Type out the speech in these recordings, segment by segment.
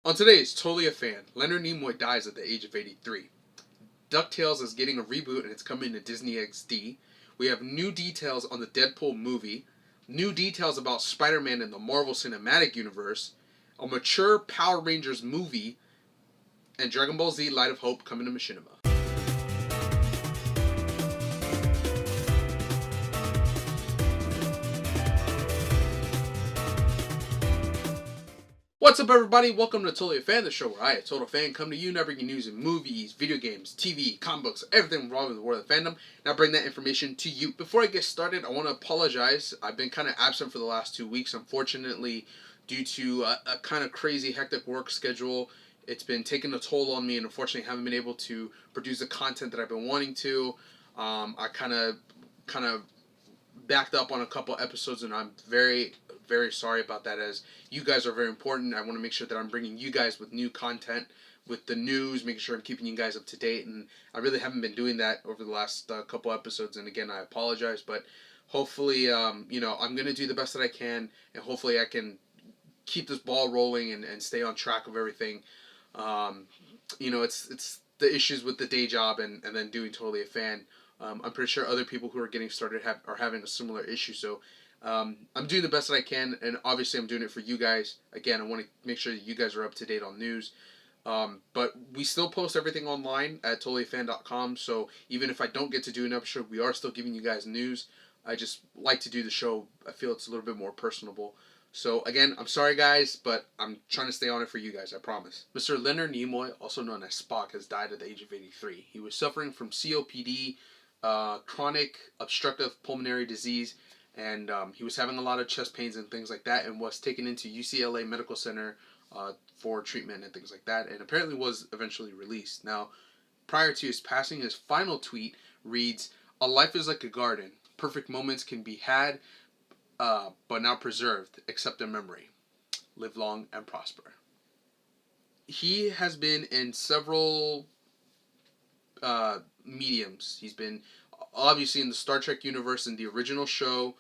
On today's Totally a Fan, Leonard Nimoy dies at the age of 83. DuckTales is getting a reboot and it's coming to Disney XD. We have new details on the Deadpool movie, new details about Spiderman in the Marvel Cinematic Universe, a mature Power Rangers movie, and Dragon Ball Z Light of Hope coming to Machinima. What's up, everybody? Welcome to Totally a Fan, the show where I, a total fan, come to you and I bring you news in movies, video games, TV, comic books, everything involved with the world of fandom, and I bring that information to you. Before I get started, I want to apologize. I've been kind of absent for the last 2 weeks, unfortunately, due to a kind of crazy, hectic work schedule. It's been taking a toll on me, and unfortunately, haven't been able to produce the content that I've been wanting to. I kind of backed up on a couple episodes, and I'm very sorry about that, as you guys are very important. I want to make sure that I'm bringing you guys with new content, with the news, making sure I'm keeping you guys up to date, and I really haven't been doing that over the last couple episodes, and again, I apologize, but hopefully, I'm going to do the best that I can, and hopefully I can keep this ball rolling and stay on track of everything. It's the issues with the day job and then doing Totally a Fan. I'm pretty sure other people who are getting started are having a similar issue, so I'm doing the best that I can, and obviously I'm doing it for you guys. Again, I want to make sure that you guys are up to date on news. But we still post everything online at TotallyAFan.com, so even if I don't get to do an episode, we are still giving you guys news. I just like to do the show. I feel it's a little bit more personable. So again, I'm sorry guys, but I'm trying to stay on it for you guys, I promise. Mr. Leonard Nimoy, also known as Spock, has died at the age of 83. He was suffering from COPD, chronic obstructive pulmonary disease, and he was having a lot of chest pains and things like that, and was taken into UCLA Medical Center for treatment and things like that, and apparently was eventually released. Now, prior to his passing, his final tweet reads, "A life is like a garden. Perfect moments can be had, but not preserved, except in memory. Live long and prosper." He has been in several mediums. He's been obviously in the Star Trek universe in the original show.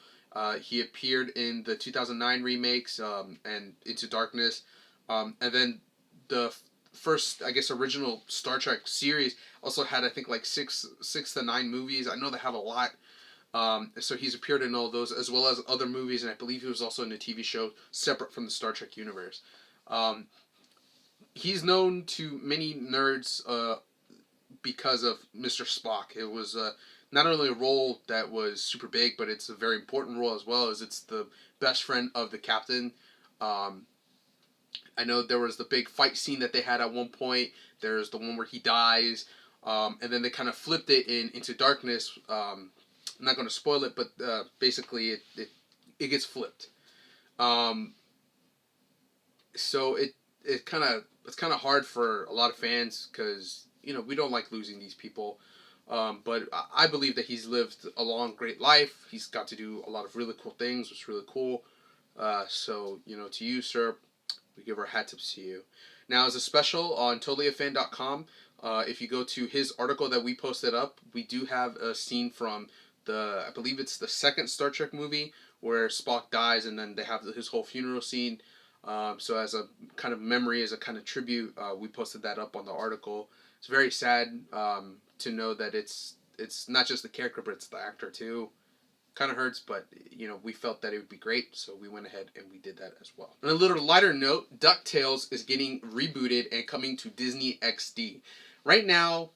He appeared in the 2009 remakes and Into Darkness. And then the first, I guess, original Star Trek series also had, I think, like six to nine movies. I know they have a lot. So he's appeared in all those, as well as other movies, and I believe he was also in a TV show separate from the Star Trek universe. He's known to many nerds because of Mr. Spock. It was not only a role that was super big, but it's a very important role as well, as it's the best friend of the captain. I know there was the big fight scene that they had at one point. There's the one where he dies, and then they kind of flipped it Into Darkness. I'm not going to spoil it, but basically it gets flipped. So it's kind of hard for a lot of fans, because we don't like losing these people. But I believe that he's lived a long, great life. He's got to do a lot of really cool things, which is really cool. So, to you, sir, we give our hat tips to you. Now, as a special on TotallyAFan.com, if you go to his article that we posted up, we do have a scene from I believe it's the second Star Trek movie, where Spock dies, and then they have his whole funeral scene. So as a kind of memory, as a kind of tribute, we posted that up on the article. It's very sad to know that it's not just the character, but it's the actor too. Kind of hurts, but we felt that it would be great, so we went ahead and we did that as well. On a little lighter note, DuckTales is getting rebooted and coming to Disney XD. Right now,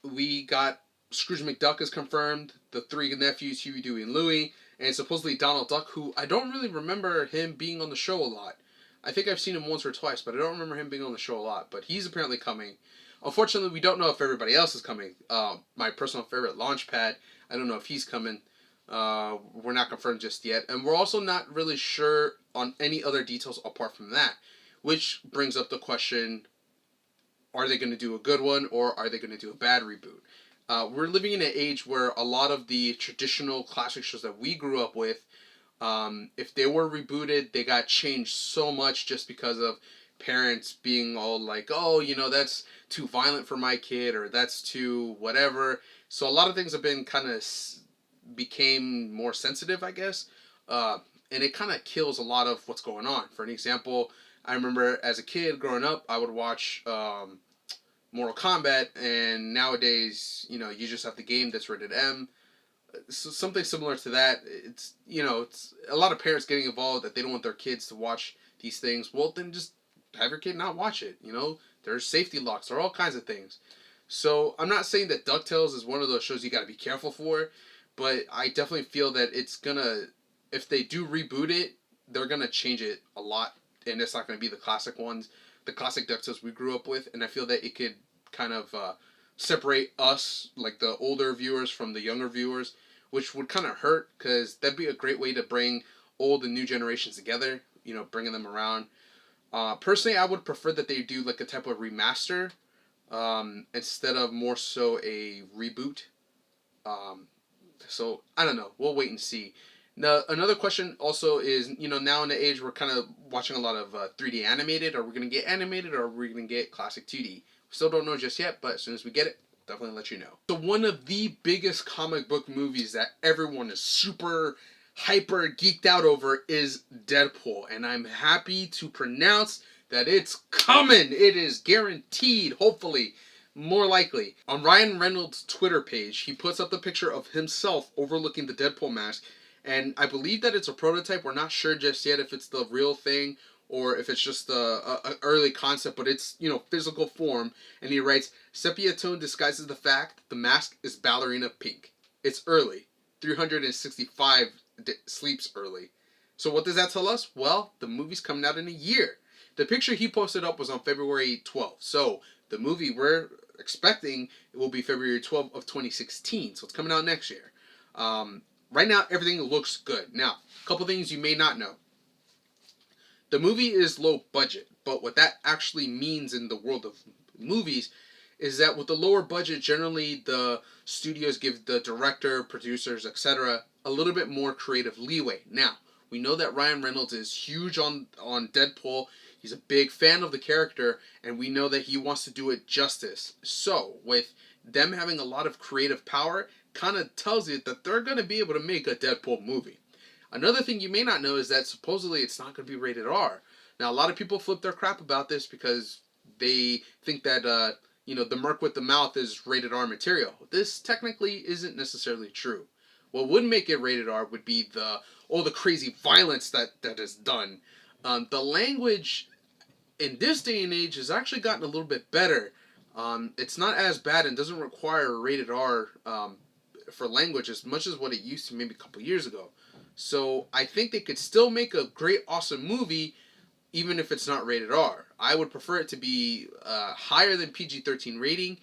we got Scrooge McDuck is confirmed, the three nephews, Huey, Dewey, and Louie, and supposedly Donald Duck, who I don't really remember him being on the show a lot. I think I've seen him once or twice, but I don't remember him being on the show a lot. But he's apparently coming. Unfortunately, we don't know if everybody else is coming. My personal favorite, Launchpad, I don't know if he's coming. We're not confirmed just yet. And we're also not really sure on any other details apart from that. Which brings up the question, are they going to do a good one, or are they going to do a bad reboot? We're living in an age where a lot of the traditional classic shows that we grew up with, if they were rebooted, they got changed so much just because of parents being all like, oh, that's too violent for my kid, or that's too whatever. So a lot of things have been kind of became more sensitive, I guess. And it kind of kills a lot of what's going on. For an example, I remember as a kid growing up, I would watch Mortal Kombat, and nowadays, you just have the game that's rated M. So something similar to that. It's a lot of parents getting involved that they don't want their kids to watch these things. Well, then just have your kid not watch it. There's safety locks. There are all kinds of things. So I'm not saying that DuckTales is one of those shows you got to be careful for, but I definitely feel that it's gonna, if they do reboot it, they're gonna change it a lot, and it's not gonna be the classic ones, the classic DuckTales we grew up with, and I feel that it could kind of separate us, like the older viewers, from the younger viewers, which would kind of hurt, because that'd be a great way to bring old and new generations together, bringing them around. Personally, I would prefer that they do like a type of remaster instead of more so a reboot. So, I don't know. We'll wait and see. Now, another question also is, now in the age we're kind of watching a lot of 3D animated. Are we going to get animated, or are we going to get classic 2D? Still don't know just yet, but as soon as we get it, definitely let you know. So one of the biggest comic book movies that everyone is super hyper geeked out over is Deadpool, and I'm happy to pronounce that it's coming. It is guaranteed, hopefully, more likely. On Ryan Reynolds' Twitter page, he puts up the picture of himself overlooking the Deadpool mask, and I believe that it's a prototype. We're not sure just yet if it's the real thing or if it's just a early concept, but it's, physical form. And he writes, sepia tone disguises the fact the mask is ballerina pink. It's early. 365 sleeps early. So what does that tell us? Well, the movie's coming out in a year. The picture he posted up was on February 12th. So the movie we're expecting will be February 12th of 2016. So it's coming out next year. Right now, everything looks good. Now, a couple things you may not know. The movie is low budget, but what that actually means in the world of movies is that with the lower budget, generally the studios give the director, producers, etc. a little bit more creative leeway. Now, we know that Ryan Reynolds is huge on Deadpool. He's a big fan of the character, and we know that he wants to do it justice. So, with them having a lot of creative power, kind of tells you that they're going to be able to make a Deadpool movie. Another thing you may not know is that supposedly it's not going to be rated R. Now, a lot of people flip their crap about this because they think that, the Merc with the Mouth is rated R material. This technically isn't necessarily true. What would make it rated R would be all the crazy violence that is done. The language in this day and age has actually gotten a little bit better. It's not as bad and doesn't require a rated R for language as much as what it used to maybe a couple years ago. So I think they could still make a great, awesome movie, even if it's not rated R. I would prefer it to be higher than PG-13 rating.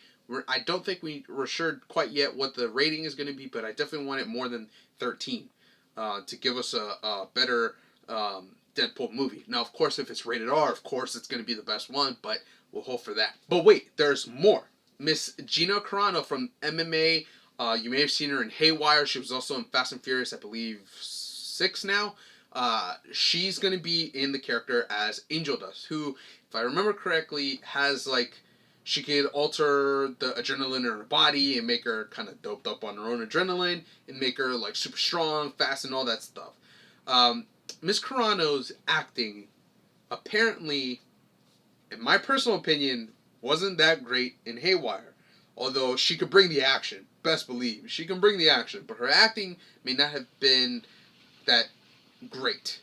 I don't think we're sure quite yet what the rating is going to be, but I definitely want it more than 13 to give us a better Deadpool movie. Now, of course, if it's rated R, of course it's going to be the best one, but we'll hope for that. But wait, there's more. Miss Gina Carano from MMA. You may have seen her in Haywire. She was also in Fast and Furious, I believe, 6 now. She's going to be in the character as Angel Dust, who, if I remember correctly, has she could alter the adrenaline in her body and make her kind of doped up on her own adrenaline and make her super strong, fast, and all that stuff. Miss Carano's acting, apparently, in my personal opinion, wasn't that great in Haywire. Although she could bring the action, best believe. She can bring the action, but her acting may not have been that great.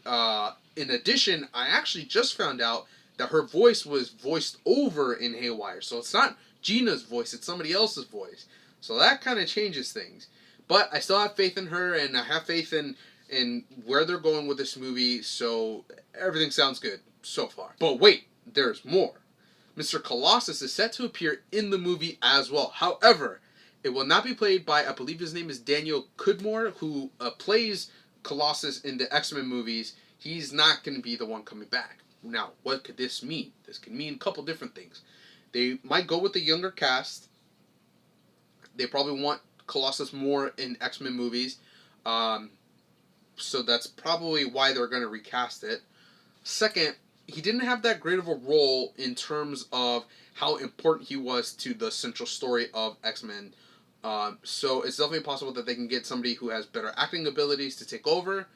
In addition, I actually just found out that her voice was voiced over in Haywire. So it's not Gina's voice, it's somebody else's voice. So that kind of changes things. But I still have faith in her, and I have faith in where they're going with this movie, so everything sounds good so far. But wait, there's more. Mr. Colossus is set to appear in the movie as well. However, it will not be played by, I believe his name is Daniel Cudmore, who plays Colossus in the X-Men movies. He's not going to be the one coming back. Now, what could this mean? This could mean a couple different things. They might go with the younger cast. They probably want Colossus more in X-Men movies. So that's probably why they're going to recast it. Second, he didn't have that great of a role in terms of how important he was to the central story of X-Men. So it's definitely possible that they can get somebody who has better acting abilities to take over.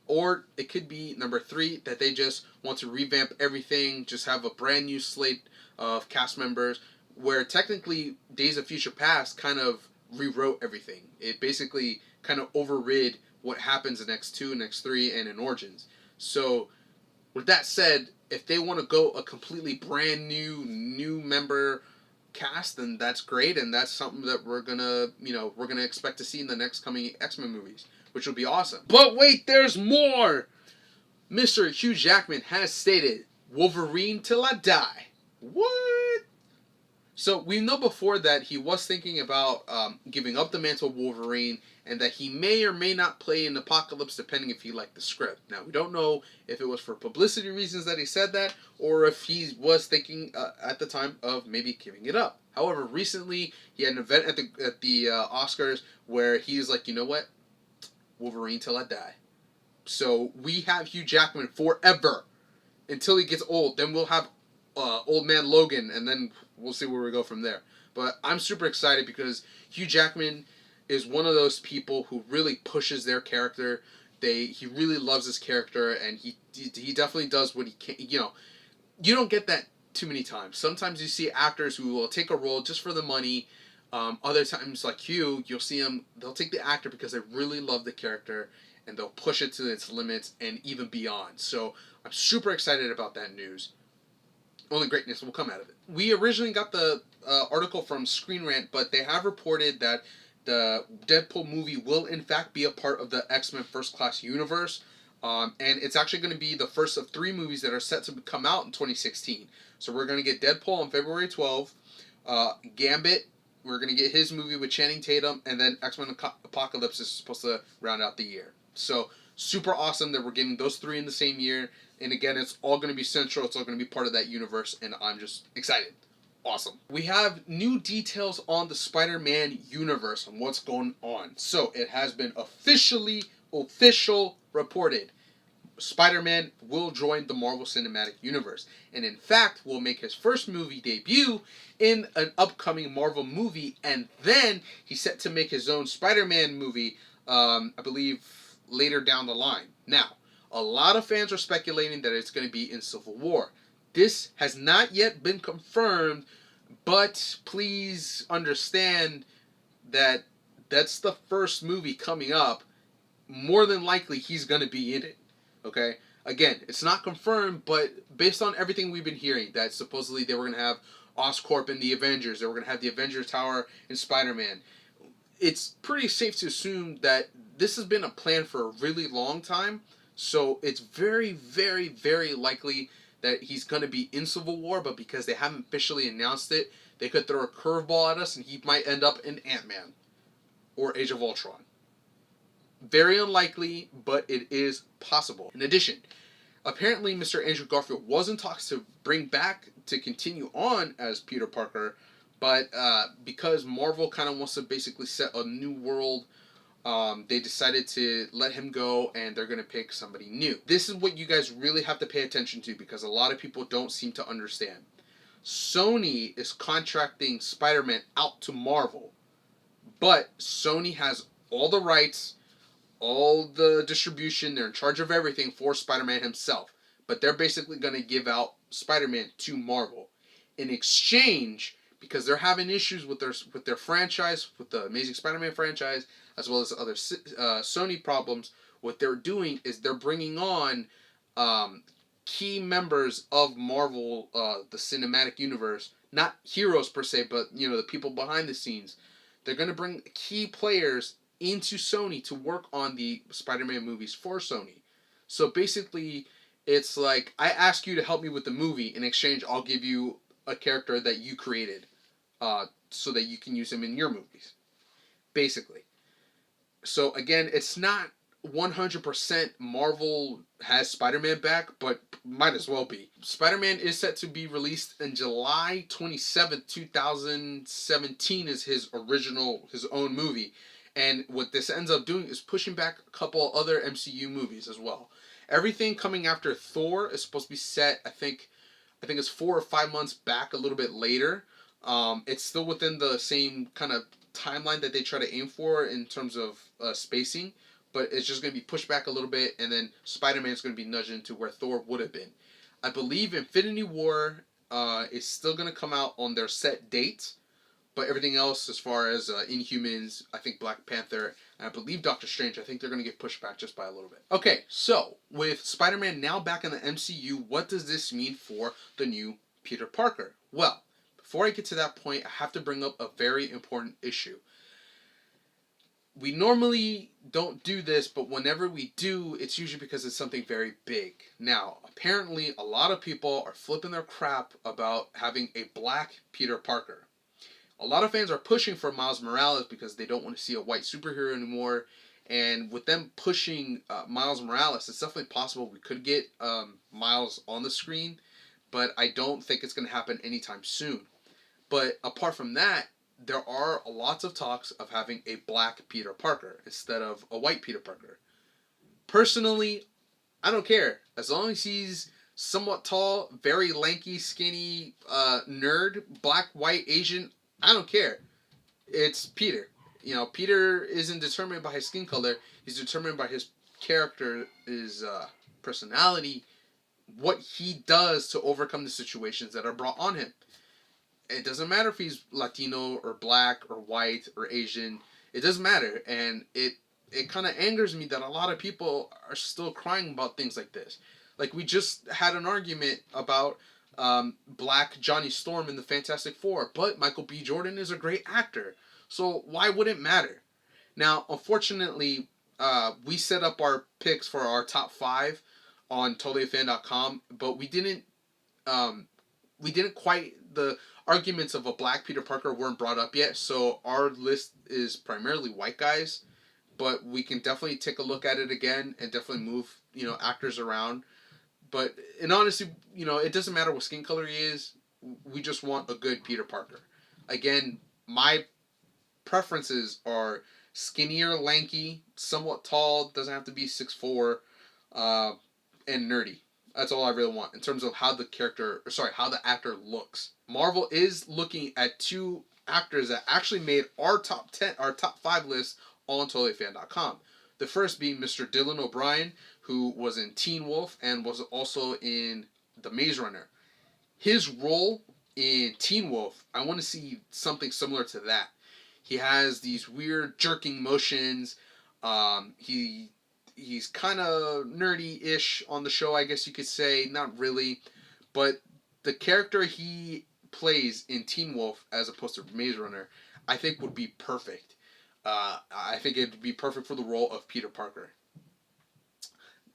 Or it could be number 3, that they just want to revamp everything, just have a brand new slate of cast members, where technically Days of Future Past kind of rewrote everything. It basically kind of overrid what happens in X2 and X3 and in Origins. So with that said, if they want to go a completely brand new member cast, then that's great, and that's something that we're gonna expect to see in the next coming X-Men movies, which will be awesome. But wait, there's more! Mr. Hugh Jackman has stated, Wolverine till I die. What? So we know before that he was thinking about giving up the mantle of Wolverine, and that he may or may not play in Apocalypse depending if he liked the script. Now, we don't know if it was for publicity reasons that he said that, or if he was thinking at the time of maybe giving it up. However, recently he had an event at the Oscars where he's like, you know what? Wolverine till I die. So we have Hugh Jackman forever until he gets old. Then we'll have Old Man Logan, and then we'll see where we go from there. But I'm super excited because Hugh Jackman is one of those people who really pushes their character. He really loves his character, and he definitely does what he can. You know, you don't get that too many times. Sometimes you see actors who will take a role just for the money. Other times, like Hugh, you'll see they'll take the actor because they really love the character, and they'll push it to its limits and even beyond. So I'm super excited about that news. Only greatness will come out of it. We originally got the article from Screen Rant, but they have reported that the Deadpool movie will in fact be a part of the X-Men First Class universe. And it's actually going to be the first of 3 movies that are set to come out in 2016. So we're going to get Deadpool on February 12th, Gambit, we're going to get his movie with Channing Tatum, and then X-Men Apocalypse is supposed to round out the year. So super awesome that we're getting those 3 in the same year. And again, it's all going to be central. It's all going to be part of that universe, and I'm just excited. Awesome. We have new details on the Spider-Man universe and what's going on. So it has been official reported. Spider-Man will join the Marvel Cinematic Universe, and in fact will make his first movie debut in an upcoming Marvel movie, and then he's set to make his own Spider-Man movie, I believe, later down the line. Now, a lot of fans are speculating that it's going to be in Civil War. This has not yet been confirmed, but please understand that that's the first movie coming up. More than likely, he's going to be in it. Okay? Again, it's not confirmed, but based on everything we've been hearing, that supposedly they were going to have Oscorp in the Avengers, they were going to have the Avengers Tower in Spider-Man. It's pretty safe to assume that this has been a plan for a really long time, so it's very, very, very likely that he's going to be in Civil War, but because they haven't officially announced it, they could throw a curveball at us and he might end up in Ant-Man or Age of Ultron. Very unlikely, but it is possible. In addition, apparently Mr. Andrew Garfield was in talks to bring back to continue on as Peter Parker, but because Marvel kind of wants to basically set a new world, they decided to let him go, and they're going to pick somebody new. This is what you guys really have to pay attention to, because a lot of people don't seem to understand. Sony is contracting Spider-Man out to Marvel, but Sony has all the rights, all the distribution, they're in charge of everything for Spider-Man himself. But they're basically going to give out Spider-Man to Marvel. In exchange, because they're having issues with their franchise, with the Amazing Spider-Man franchise, as well as other Sony problems, what they're doing is they're bringing on key members of Marvel, the cinematic universe, not heroes per se, but the people behind the scenes. They're going to bring key players into Sony to work on the Spider-Man movies for Sony. So basically, it's like, I ask you to help me with the movie. In exchange, I'll give you a character that you created, so that you can use him in your movies. Basically. So again, it's not 100% Marvel has Spider-Man back, but might as well be. Spider-Man is set to be released in July 27th, 2017 is his own movie. And what this ends up doing is pushing back a couple other MCU movies as well. Everything coming after Thor is supposed to be set, I think it's 4 or 5 months back, a little bit later. It's still within the same kind of timeline that they try to aim for in terms of spacing. but it's just going to be pushed back a little bit, and then Spider-Man is going to be nudged into where Thor would have been. I believe Infinity War is still going to come out on their set date, but everything else, as far as Inhumans, I think Black Panther, and I believe Doctor Strange, I think they're going to get pushed back just by a little bit. Okay, so with Spider-Man now back in the MCU, what does this mean for the new Peter Parker? Well, before I get to that point, I have to bring up a very important issue. We normally don't do this, but whenever we do, it's usually because it's something very big. Now, apparently, a lot of people are flipping their crap about having a black Peter Parker. A lot of fans are pushing for Miles Morales because they don't want to see a white superhero anymore. And with them pushing Miles Morales, it's definitely possible we could get Miles on the screen, but I don't think it's going to happen anytime soon. But apart from that, there are lots of talks of having a black Peter Parker instead of a white Peter Parker. Personally, I don't care. As long as he's somewhat tall, very lanky, skinny, nerd, black, white, Asian, I don't care. It's Peter. You know, Peter isn't determined by his skin color. He's determined by his character, his personality, what he does to overcome the situations that are brought on him. It doesn't matter if he's Latino or black or white or Asian. It doesn't matter. And it kind of angers me that a lot of people are still crying about things like this. Like, we just had an argument about black Johnny Storm in the Fantastic Four, but Michael B. Jordan is a great actor. So why would it matter? Now, unfortunately, we set up our picks for our top 5 on TotallyAFan.com, but we didn't quite, the arguments of a black Peter Parker weren't brought up yet, so our list is primarily white guys, but we can definitely take a look at it again and definitely move, actors around. But in honesty, it doesn't matter what skin color he is. We just want a good Peter Parker. Again, my preferences are skinnier, lanky, somewhat tall, doesn't have to be 6'4", and nerdy. That's all I really want in terms of how the actor looks. Marvel is looking at 2 actors that actually made our top 5 list on TotallyFan.com. The first being Mr. Dylan O'Brien, who was in Teen Wolf and was also in The Maze Runner. His role in Teen Wolf, I want to see something similar to that. He has these weird jerking motions. He's kind of nerdy-ish on the show, I guess you could say. Not really. But the character he plays in Teen Wolf, as opposed to Maze Runner, I think would be perfect. I think it would be perfect for the role of Peter Parker.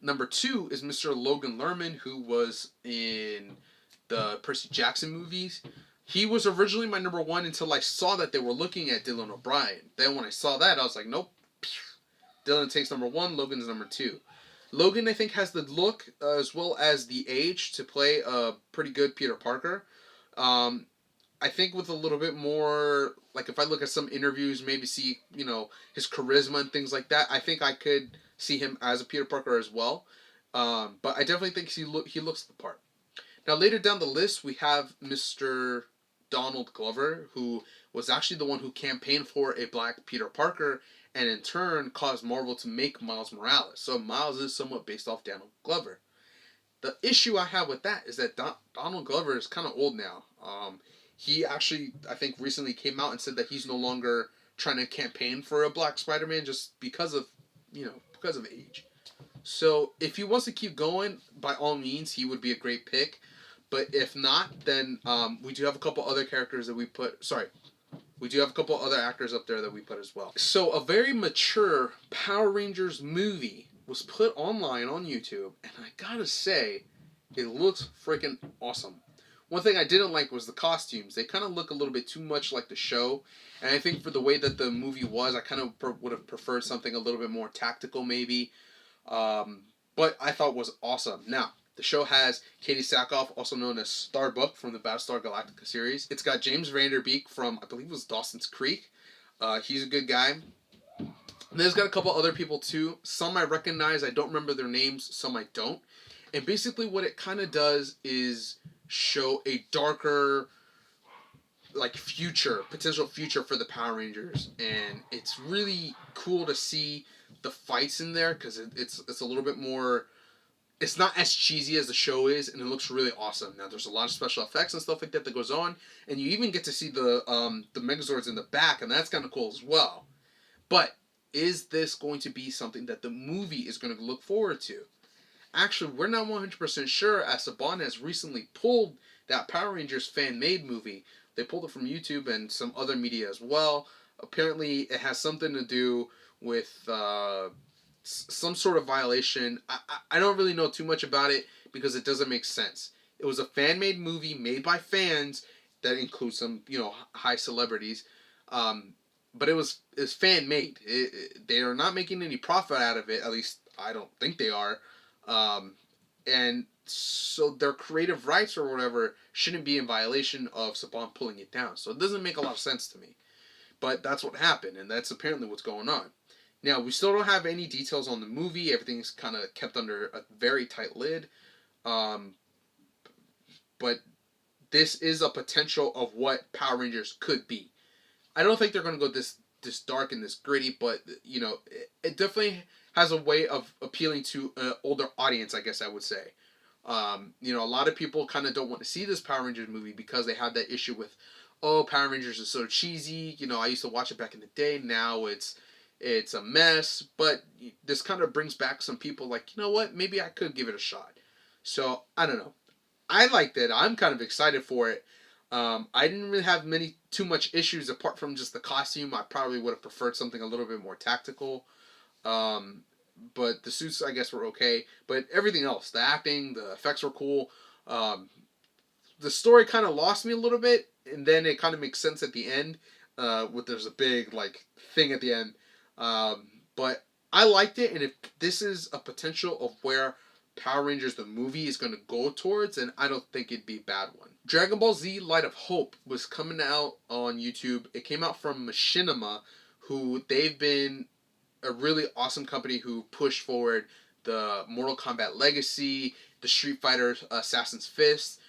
Number 2 is Mr. Logan Lerman, who was in the Percy Jackson movies. He was originally my number 1 until I saw that they were looking at Dylan O'Brien. Then when I saw that, I was like, nope. Dylan takes number 1, Logan's number 2. Logan, I think, has the look as well as the age to play a pretty good Peter Parker. I think with a little bit more, like if I look at some interviews, maybe see, his charisma and things like that, I think I could see him as a Peter Parker as well. But I definitely think he looks the part. Now, later down the list, we have Mr. Donald Glover, who was actually the one who campaigned for a black Peter Parker, and in turn caused Marvel to make Miles Morales. So Miles is somewhat based off Donald Glover. The issue I have with that is that Donald Glover is kind of old now. He actually, I think, recently came out and said that he's no longer trying to campaign for a black Spider-Man just because of age. So if he wants to keep going, by all means, he would be a great pick. But if not, then we do have a couple other characters that we put. We do have a couple other actors up there that we put as well. So a very mature Power Rangers movie was put online on YouTube, and I gotta say, it looks freaking awesome. One thing I didn't like was the costumes. They kind of look a little bit too much like the show, and I think for the way that the movie was, I kind of would have preferred something a little bit more tactical maybe. But I thought was awesome. Now, the show has Katie Sackhoff, also known as Starbuck from the Battlestar Galactica series. It's got James Vanderbeek from, I believe it was Dawson's Creek. He's a good guy. And there's got a couple other people too. Some I recognize, I don't remember their names, some I don't. And basically what it kind of does is show a darker like potential future for the Power Rangers, and it's really cool to see the fights in there because it's a little bit more. It's not as cheesy as the show is, and it looks really awesome. Now there's a lot of special effects and stuff like that that goes on, and you even get to see the Megazords in the back, and that's kind of cool as well. But is this going to be something that the movie is going to look forward to? Actually, we're not 100% sure, as Saban has recently pulled that Power Rangers fan-made movie. They pulled it from YouTube and some other media as well. Apparently, it has something to do with some sort of violation. I don't really know too much about it because it doesn't make sense. It was a fan-made movie made by fans that includes some, high celebrities. But it's fan-made. They are not making any profit out of it. At least I don't think they are. And so their creative rights or whatever shouldn't be in violation of Saban pulling it down. So it doesn't make a lot of sense to me. But that's what happened, and that's apparently what's going on. Now, we still don't have any details on the movie. Everything's kind of kept under a very tight lid. But this is a potential of what Power Rangers could be. I don't think they're going to go this dark and this gritty, but, it definitely has a way of appealing to an older audience, I guess I would say. A lot of people kind of don't want to see this Power Rangers movie because they have that issue with, Power Rangers is so cheesy. I used to watch it back in the day. Now it's a mess. But this kind of brings back some people like, you know what? Maybe I could give it a shot. So, I don't know. I liked it. I'm kind of excited for it. I didn't really have too much issues apart from just the costume. I probably would have preferred something a little bit more tactical. But the suits, I guess, were okay. But everything else, the acting, the effects were cool. The story kind of lost me a little bit, and then it kind of makes sense at the end. There's a big thing at the end. But I liked it, and if this is a potential of where Power Rangers the movie is going to go towards, and I don't think it'd be a bad one. Dragon Ball Z Light of Hope was coming out on YouTube. It came out from Machinima, who they've been a really awesome company who pushed forward the Mortal Kombat Legacy, the Street Fighter Assassin's Fist.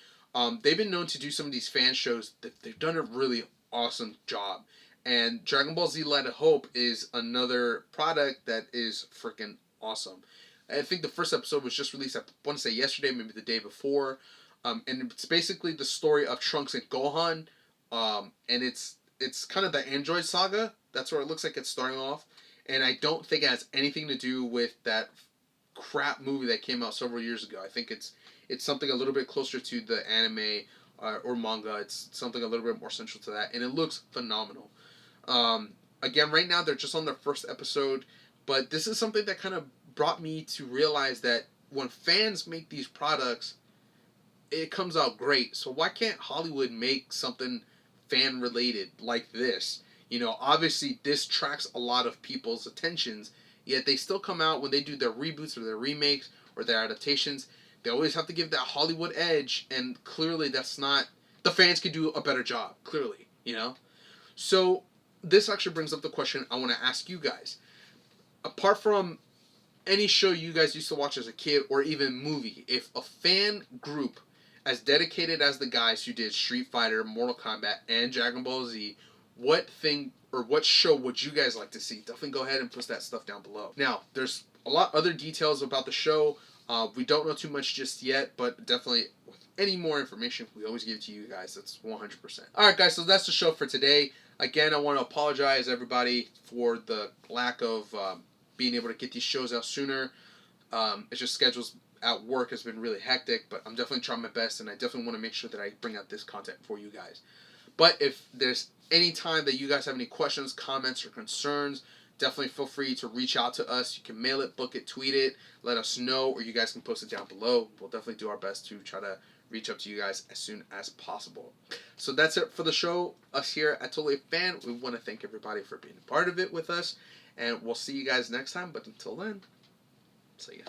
They've been known to do some of these fan shows. They've done a really awesome job. And Dragon Ball Z Light of Hope is another product that is freaking awesome. I think the first episode was just released, I want to say yesterday, maybe the day before. And it's basically the story of Trunks and Gohan. And it's kind of the Android saga. That's where it looks like it's starting off. And I don't think it has anything to do with that crap movie that came out several years ago. I think it's something a little bit closer to the anime or manga. It's something a little bit more central to that. And it looks phenomenal. Again, right now they're just on their first episode. But this is something that kind of brought me to realize that when fans make these products, it comes out great. So why can't Hollywood make something fan related like this? Obviously this tracks a lot of people's attentions, yet they still come out when they do their reboots or their remakes or their adaptations. They always have to give that Hollywood edge, and clearly that's not... The fans could do a better job, clearly, So this actually brings up the question I want to ask you guys. Apart from any show you guys used to watch as a kid or even movie, if a fan group as dedicated as the guys who did Street Fighter, Mortal Kombat, and Dragon Ball Z, what thing or what show would you guys like to see? Definitely go ahead and post that stuff down below. Now, there's a lot other details about the show. We don't know too much just yet, but definitely with any more information, we always give it to you guys. That's 100%. Alright guys, so that's the show for today. Again, I want to apologize everybody for the lack of being able to get these shows out sooner. It's just schedules at work has been really hectic, but I'm definitely trying my best, and I definitely want to make sure that I bring out this content for you guys. But if there's any time that you guys have any questions, comments, or concerns, definitely feel free to reach out to us. You can mail it, book it, tweet it, let us know, or you guys can post it down below. We'll definitely do our best to try to reach out to you guys as soon as possible. So that's it for the show. Us here at TotallyAFan, we want to thank everybody for being a part of it with us, and we'll see you guys next time. But until then, see ya.